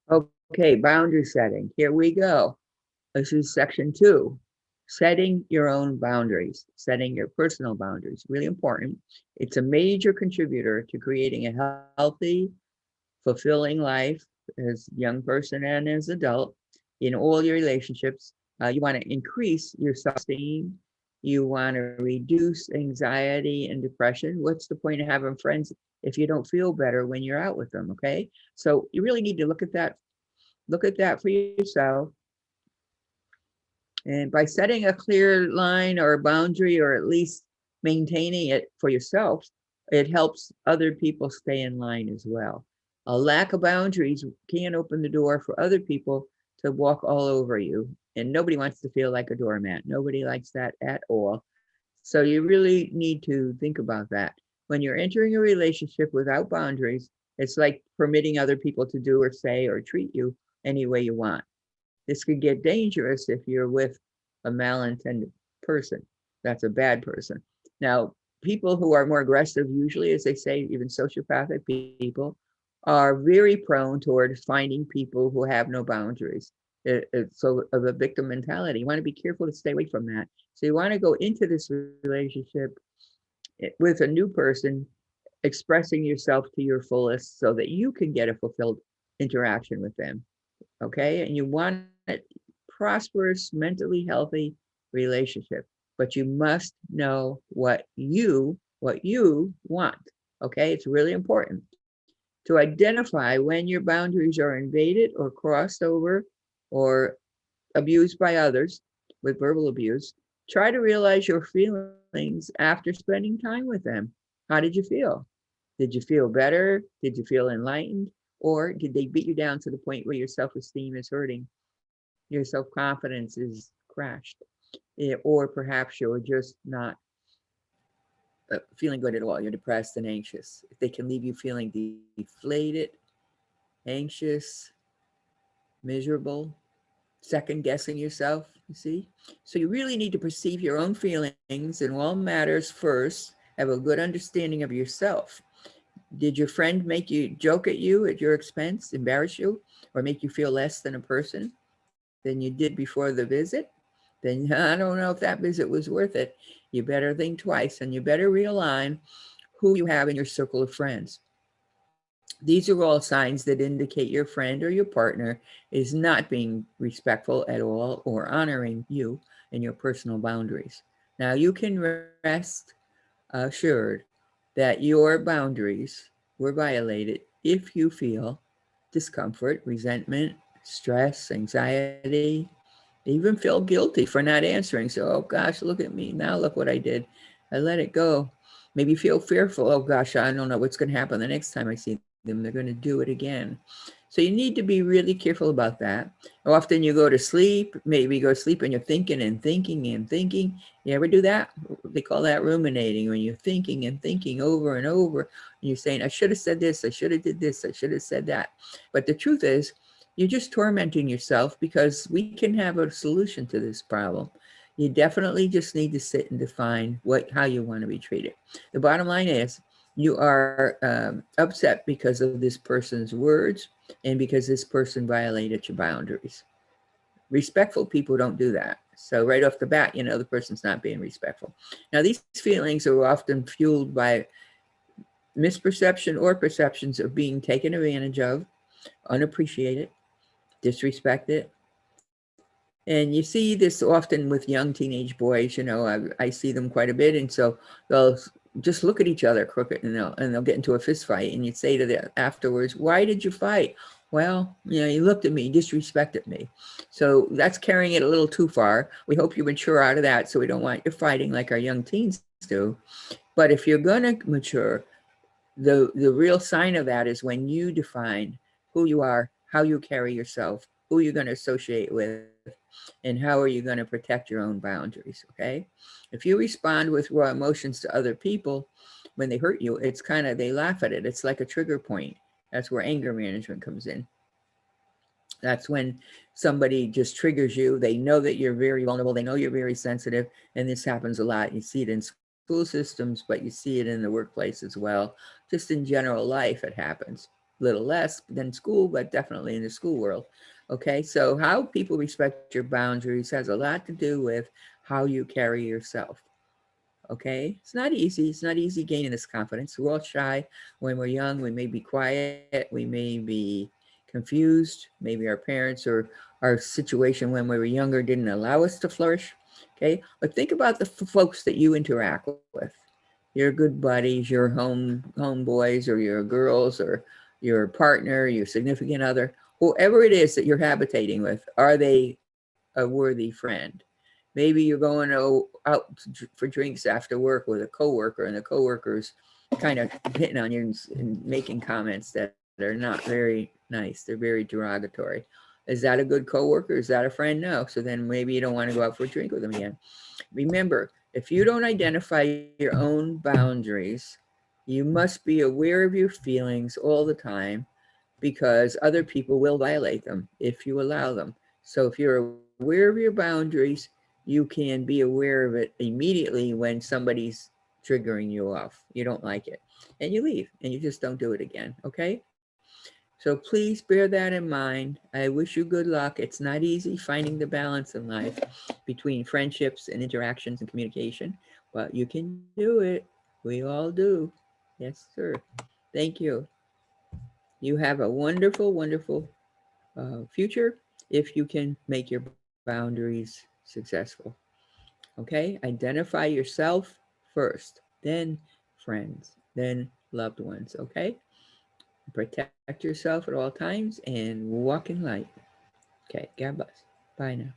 Okay, boundary setting. Here we go. This is section 2. Setting your own boundaries, setting your personal boundaries. Really important. It's a major contributor to creating a healthy, fulfilling life as a young person and as an adult in all your relationships. You want to increase your self-esteem. You want to reduce anxiety and depression. What's the point of having friends if you don't feel better when you're out with them? Okay, so you really need to look at that. Look at that for yourself. And by setting a clear line or a boundary, or at least maintaining it for yourself, it helps other people stay in line as well. A lack of boundaries can open the door for other people to walk all over you. And nobody wants to feel like a doormat. Nobody likes that at all. So you really need to think about that. When you're entering a relationship without boundaries, it's like permitting other people to do or say or treat you any way you want. This could get dangerous if you're with a malintended person. That's a bad person. Now, people who are more aggressive, usually, as they say, even sociopathic people, are very prone toward finding people who have no boundaries. It's so of a victim mentality. You want to be careful to stay away from that. So you want to go into this relationship with a new person, expressing yourself to your fullest so that you can get a fulfilled interaction with them. Okay, and you want it prosperous, mentally healthy relationship, but you must know what you want. Okay, it's really important to identify when your boundaries are invaded or crossed over or abused by others with verbal abuse. Try to realize your feelings after spending time with them. How did you feel? Did you feel better? Did you feel enlightened? Or did they beat you down to the point where your self-esteem is hurting? Your self-confidence is crashed. Or perhaps you're just not feeling good at all. You're depressed and anxious. If they can leave you feeling deflated, anxious, miserable, second guessing yourself, you see? So you really need to perceive your own feelings in all matters first, have a good understanding of yourself. Did your friend make you joke at you at your expense, embarrass you, or make you feel less than a person than you did before the visit? Then I don't know if that visit was worth it. You better think twice, and you better realign who you have in your circle of friends. These are all signs that indicate your friend or your partner is not being respectful at all or honoring you and your personal boundaries. Now, you can rest assured that your boundaries were violated if you feel discomfort, resentment, stress, anxiety, even feel guilty for not answering. So, oh gosh, look at me. Now look what I did. I let it go. Maybe feel fearful. Oh gosh, I don't know what's going to happen the next time I see them. They're going to do it again. So you need to be really careful about that. Often you go to sleep, maybe you go to sleep and you're thinking and thinking and thinking. You ever do that? They call that ruminating, when you're thinking and thinking over and over. And you're saying, I should have said this, I should have did this, I should have said that. But the truth is, you're just tormenting yourself, because we can have a solution to this problem. You definitely just need to sit and define how you want to be treated. The bottom line is, you are upset because of this person's words and because this person violated your boundaries. Respectful people don't do that. So right off the bat, you know the person's not being respectful. Now, these feelings are often fueled by misperception or perceptions of being taken advantage of, unappreciated, disrespected. And you see this often with young teenage boys. I see them quite a bit. And so they'll just look at each other crooked, and they'll get into a fist fight. And you say to them afterwards, why did you fight? Well, you looked at me, disrespected me. So that's carrying it a little too far. We hope you mature out of that, so we don't want you fighting like our young teens do. But if you're going to mature, the real sign of that is when you define who you are, how you carry yourself, who you're going to associate with, and how are you going to protect your own boundaries. Okay, if you respond with raw emotions to other people when they hurt you, it's kind of, they laugh at it. It's like a trigger point. That's where anger management comes in. That's when somebody just triggers you. They know that you're very vulnerable, they know you're very sensitive, and this happens a lot. You see it in school systems, but you see it in the workplace as well. Just in general life, it happens. little less than school, but definitely in the school world. Okay, so how people respect your boundaries has a lot to do with how you carry yourself. Okay, it's not easy. It's not easy gaining this confidence. We're all shy when we're young. We may be quiet. We may be confused. Maybe our parents or our situation when we were younger didn't allow us to flourish. Okay, but think about the folks that you interact with, your good buddies, your homeboys, or your girls, or your partner, your significant other, whoever it is that you're habitating with. Are they a worthy friend? Maybe you're going out for drinks after work with a coworker, and the coworker's kind of hitting on you and making comments that are not very nice. They're very derogatory. Is that a good coworker? Is that a friend? No. So then maybe you don't want to go out for a drink with them again. Remember, if you don't identify your own boundaries, you must be aware of your feelings all the time because other people will violate them if you allow them. So if you're aware of your boundaries, you can be aware of it immediately when somebody's triggering you off. You don't like it. And you leave and you just don't do it again. Okay? So please bear that in mind. I wish you good luck. It's not easy finding the balance in life between friendships and interactions and communication, but you can do it. We all do. Yes, sir. Thank you. You have a wonderful, wonderful future if you can make your boundaries successful. Okay? Identify yourself first, then friends, then loved ones. Okay? Protect yourself at all times and walk in light. Okay, God bless. Bye now.